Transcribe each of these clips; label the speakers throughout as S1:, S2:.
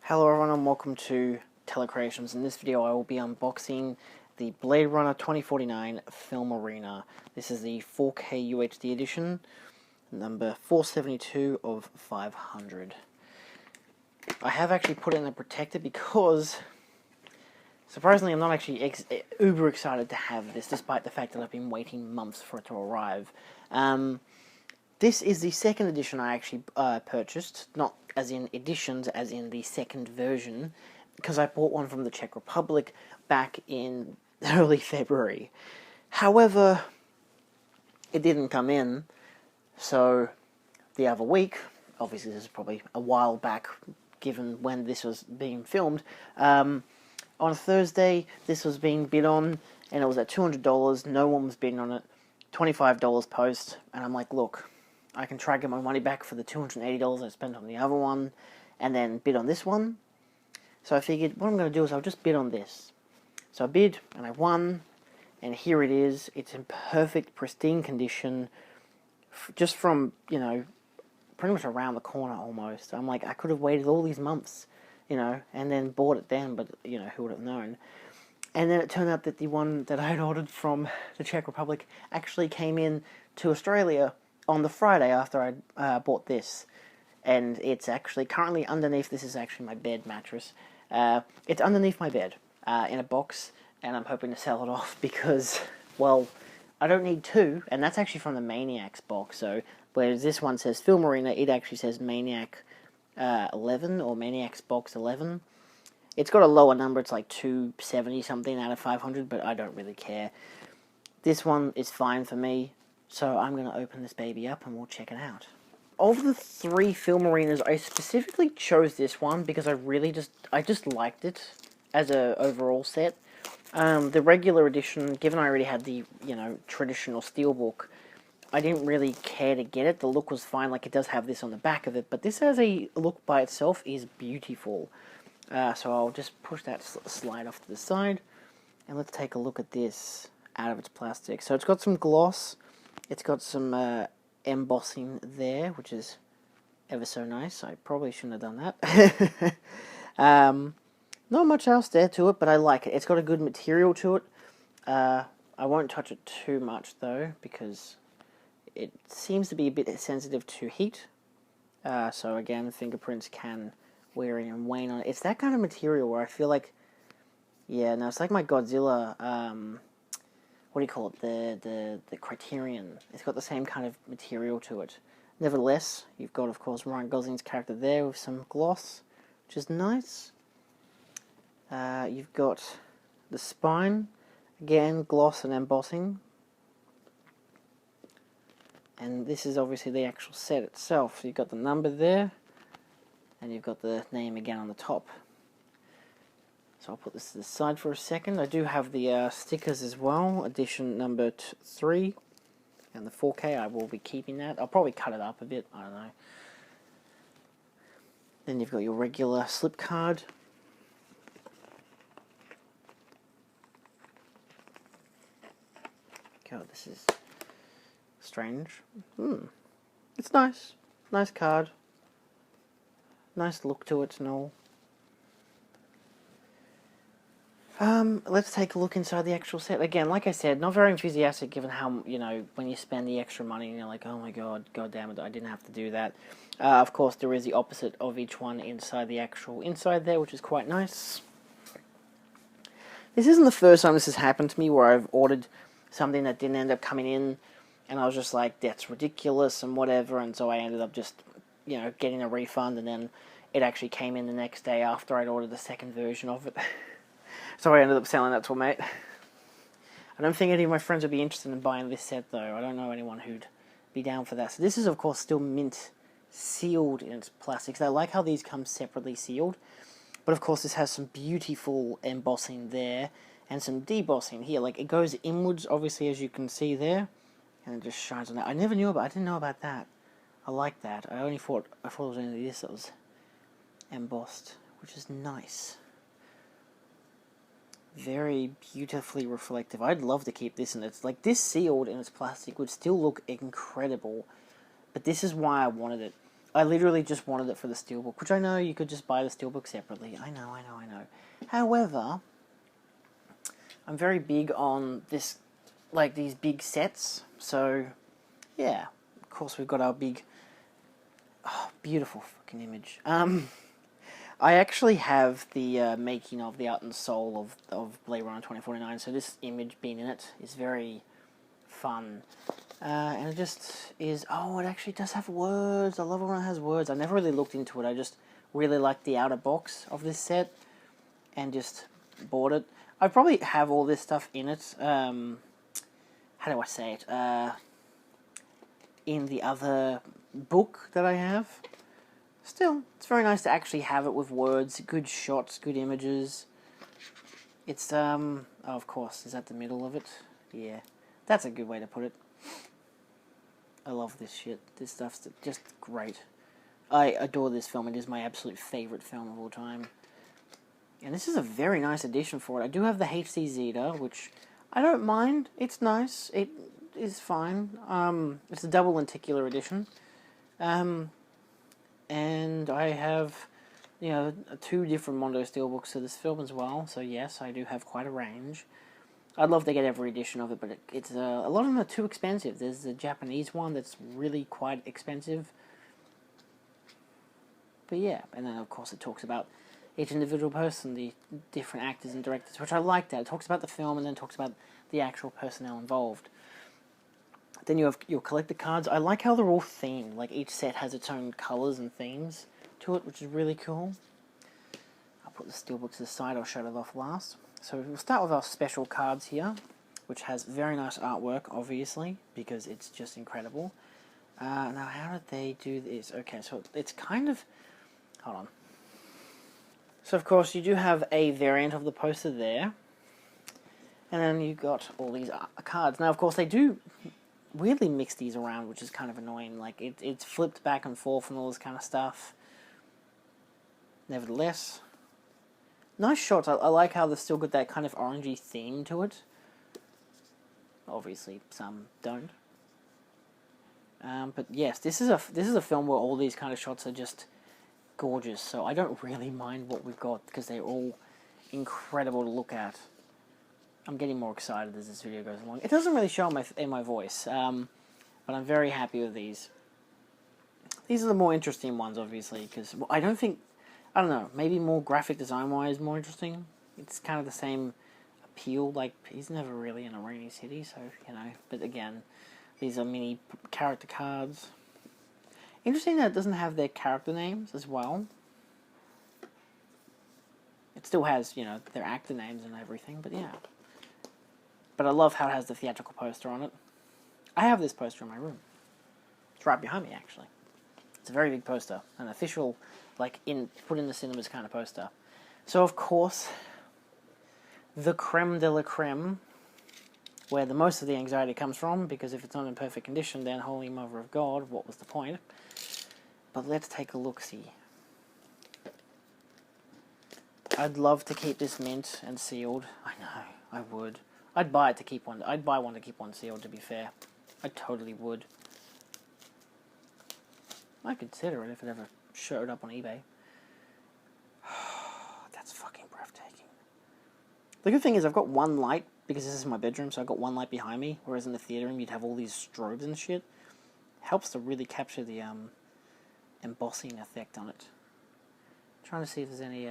S1: Hello everyone and welcome to Telecreations. In this video I will be unboxing the Blade Runner 2049 Film Arena. This is the 4K UHD edition, number 472 of 500. I have actually put it in a protector because, surprisingly, I'm not actually uber excited to have this, despite the fact that I've been waiting months for it to arrive. This is the second edition I actually purchased, not as in editions, as in the second version, because I bought one from the Czech Republic back in early February. However, it didn't come in, so the other week, obviously this is probably a while back given when this was being filmed, on Thursday this was being bid on, and it was at $200, no one was bidding on it, $25 post, and I'm like, look, I can try to get my money back for the $280 I spent on the other one, and then bid on this one. So I figured, what I'm going to do is I'll just bid on this. So I bid, and I won, and here it is. It's in perfect, pristine condition, just from, you know, pretty much around the corner almost. I'm like, I could have waited all these months, you know, and then bought it then, but, you know, who would have known? And then it turned out that the one that I had ordered from the Czech Republic actually came in to Australia on the Friday after I bought this, and it's actually currently underneath. This is actually my bed mattress. It's underneath my bed in a box, and I'm hoping to sell it off because, well, I don't need two, and that's actually from the Maniacs box. So whereas this one says Film Arena, it actually says Maniac 11 or Maniacs box 11. It's got a lower number. It's like 270 something out of 500, but I don't really care. This one is fine for me. So I'm going to open this baby up and we'll check it out. Of the three Film Arenas, I specifically chose this one because I just liked it as a overall set. The regular edition, given I already had the, you know, traditional Steelbook, I didn't really care to get it. The look was fine, like it does have this on the back of it, but this as a look by itself is beautiful. So I'll just push that slide off to the side, and let's take a look at this out of its plastic. So it's got some gloss. It's got some embossing there, which is ever so nice. I probably shouldn't have done that. Not much else there to it, but I like it. It's got a good material to it. I won't touch it too much, though, because it seems to be a bit sensitive to heat. So, again, fingerprints can wear in and wane on it. It's that kind of material where I feel like, yeah, no, it's like my Godzilla, what do you call it, the Criterion. It's got the same kind of material to it. Nevertheless, you've got, of course, Ryan Gosling's character there with some gloss, which is nice. You've got the spine, again, gloss and embossing. And this is obviously the actual set itself. You've got the number there, and you've got the name again on the top. So I'll put this to the side for a second. I do have the stickers as well, edition number 3, and the 4K. I will be keeping that. I'll probably cut it up a bit, I don't know. Then you've got your regular slip card. God, this is strange. It's nice. Nice card. Nice look to it and all. Let's take a look inside the actual set. Again, like I said, not very enthusiastic given how, you know, when you spend the extra money and you're like, oh my god, god damn it, I didn't have to do that. Of course, there is the opposite of each one inside the actual inside there, which is quite nice. This isn't the first time this has happened to me where I've ordered something that didn't end up coming in, and I was just like, that's ridiculous and whatever, and so I ended up just, you know, getting a refund, and then it actually came in the next day after I'd ordered the second version of it. So I ended up selling that to a mate. I don't think any of my friends would be interested in buying this set, though. I don't know anyone who'd be down for that. So this is, of course, still mint sealed in its plastics. I like how these come separately sealed. But, of course, this has some beautiful embossing there and some debossing here. Like, it goes inwards, obviously, as you can see there. And it just shines on that. I didn't know about that. I like that. I thought it was only this that was embossed, which is nice. Very beautifully reflective. I'd love to keep this in its, like, this sealed in its plastic would still look incredible, but this is why I wanted it. I literally just wanted it for the Steelbook, which I know you could just buy the Steelbook separately. I know. However, I'm very big on this, like these big sets. So, yeah, of course we've got our big, beautiful fucking image. I actually have the making of the art and soul of Blade Runner 2049, so this image being in it is very fun. And it just is, it actually does have words. I love it when it has words. I never really looked into it. I just really like the outer box of this set and just bought it. I probably have all this stuff in it. How do I say it? In the other book that I have. Still, it's very nice to actually have it with words, good shots, good images. It's, of course, is that the middle of it? Yeah, that's a good way to put it. I love this shit. This stuff's just great. I adore this film. It is my absolute favourite film of all time. And this is a very nice edition for it. I do have the HD Zeta, which I don't mind. It's nice. It is fine. It's a double lenticular edition. And I have, 2 different Mondo Steelbooks to this film as well. So yes, I do have quite a range. I'd love to get every edition of it, but it's a lot of them are too expensive. There's the Japanese one that's really quite expensive. But yeah, and then of course it talks about each individual person, the different actors and directors, which I like that. It talks about the film and then talks about the actual personnel involved. Then you have your collector cards. I like how they're all themed. Like each set has its own colours and themes to it, which is really cool. I'll put the Steelbook to the side. I'll show it off last. So we'll start with our special cards here, which has very nice artwork, obviously, because it's just incredible. Now, how did they do this? Okay, so it's kind of... Hold on. So, of course, you do have a variant of the poster there. And then you've got all these cards. Now, of course, they do weirdly mix these around, which is kind of annoying. Like, it's flipped back and forth and all this kind of stuff. Nevertheless, nice shots. I like how they've still got that kind of orangey theme to it. Obviously, some don't. But yes, this is a film where all these kind of shots are just gorgeous. So I don't really mind what we've got because they're all incredible to look at. I'm getting more excited as this video goes along. It doesn't really show in my voice, but I'm very happy with these. These are the more interesting ones, obviously, because I don't know, maybe more graphic design-wise more interesting. It's kind of the same appeal, like, he's never really in a rainy city, so, but again, these are mini character cards. Interesting that it doesn't have their character names as well. It still has, their actor names and everything, but yeah. But I love how it has the theatrical poster on it. I have this poster in my room. It's right behind me, actually. It's a very big poster. An official, put in the cinemas kind of poster. So, of course, the creme de la creme, where the most of the anxiety comes from, because if it's not in perfect condition, then Holy Mother of God, what was the point? But let's take a look-see. I'd love to keep this mint and sealed. I know, I would. I'd buy it to keep one. I'd buy one to keep one sealed, to be fair. I totally would. I'd consider it if it ever showed up on eBay. That's fucking breathtaking. The good thing is I've got one light, because this is my bedroom, so I've got one light behind me, whereas in the theater room you'd have all these strobes and shit. Helps to really capture the embossing effect on it. I'm trying to see if there's any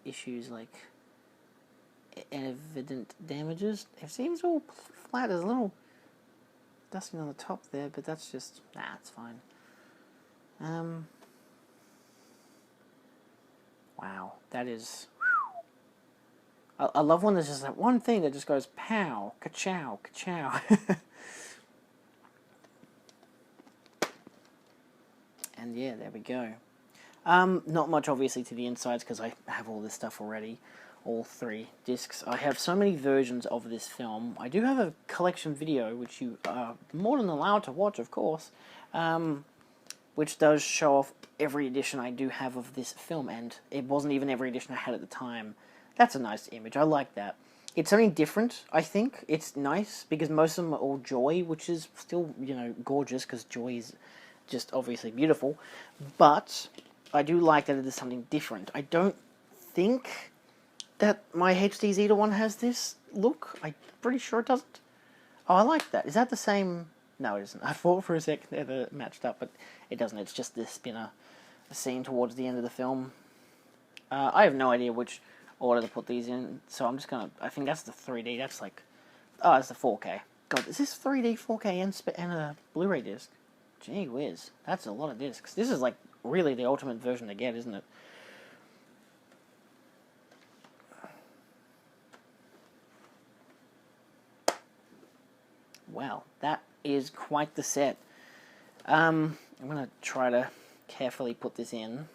S1: issues, like evident damages. It seems all flat. There's a little dusting on the top there, but that's just... it's fine. Wow, that is... I love when there's just that one thing that just goes pow, ka-chow, ka-chow. And yeah, there we go. Not much obviously to the insides because I have all this stuff already. All 3 discs. I have so many versions of this film. I do have a collection video, which you are more than allowed to watch, of course, which does show off every edition I do have of this film, and it wasn't even every edition I had at the time. That's a nice image. I like that. It's something different, I think. It's nice, because most of them are all Joy, which is still, gorgeous, because Joy is just obviously beautiful, but I do like that it is something different. I don't think that my HD Zeta one has this look. I'm pretty sure it doesn't. Oh, I like that. Is that the same? No, it isn't. I thought for a sec they're matched up, but it doesn't. It's just this spinner scene towards the end of the film. I have no idea which order to put these in, so I'm just gonna... I think that's the 3D. That's like... Oh, that's the 4K. God, is this 3D, 4K, and a Blu-ray disc? Gee whiz. That's a lot of discs. This is like really the ultimate version to get, isn't it? Wow, that is quite the set. I'm going to try to carefully put this in.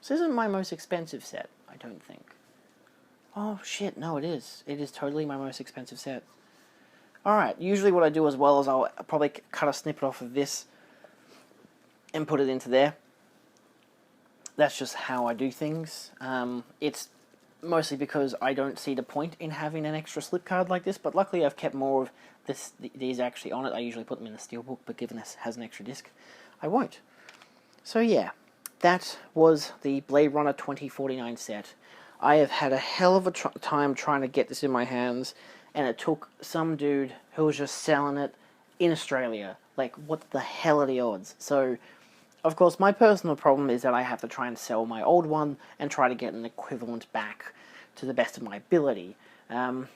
S1: This isn't my most expensive set, I don't think. Oh shit, no it is. It is totally my most expensive set. Alright, usually what I do as well is I'll probably cut a snippet off of this and put it into there. That's just how I do things. It's mostly because I don't see the point in having an extra slip card like this, but luckily I've kept more of these actually on it. I usually put them in the Steelbook, but given this has an extra disc, I won't. So yeah, that was the Blade Runner 2049 set. I have had a hell of a time trying to get this in my hands, and it took some dude who was just selling it in Australia. Like, what the hell are the odds? So, of course, my personal problem is that I have to try and sell my old one and try to get an equivalent back to the best of my ability.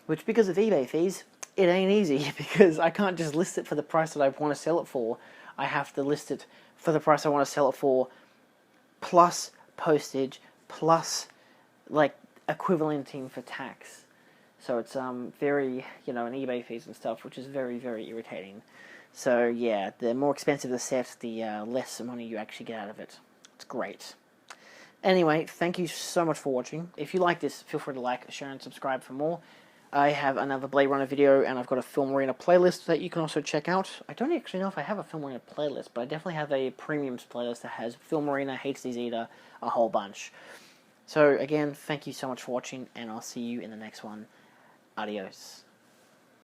S1: Which, because of eBay fees, it ain't easy, because I can't just list it for the price that I want to sell it for. I have to list it for the price I want to sell it for, plus postage, plus, like, equivalenting for tax. So it's very, and eBay fees and stuff, which is very, very irritating. So yeah, the more expensive the set, the less money you actually get out of it. It's great. Anyway, thank you so much for watching. If you like this, feel free to like, share, and subscribe for more. I have another Blade Runner video, and I've got a Film Arena playlist that you can also check out. I don't actually know if I have a Film Arena playlist, but I definitely have a Premiums playlist that has Film Arena, HD Zeta, a whole bunch. So again, thank you so much for watching, and I'll see you in the next one. Adios.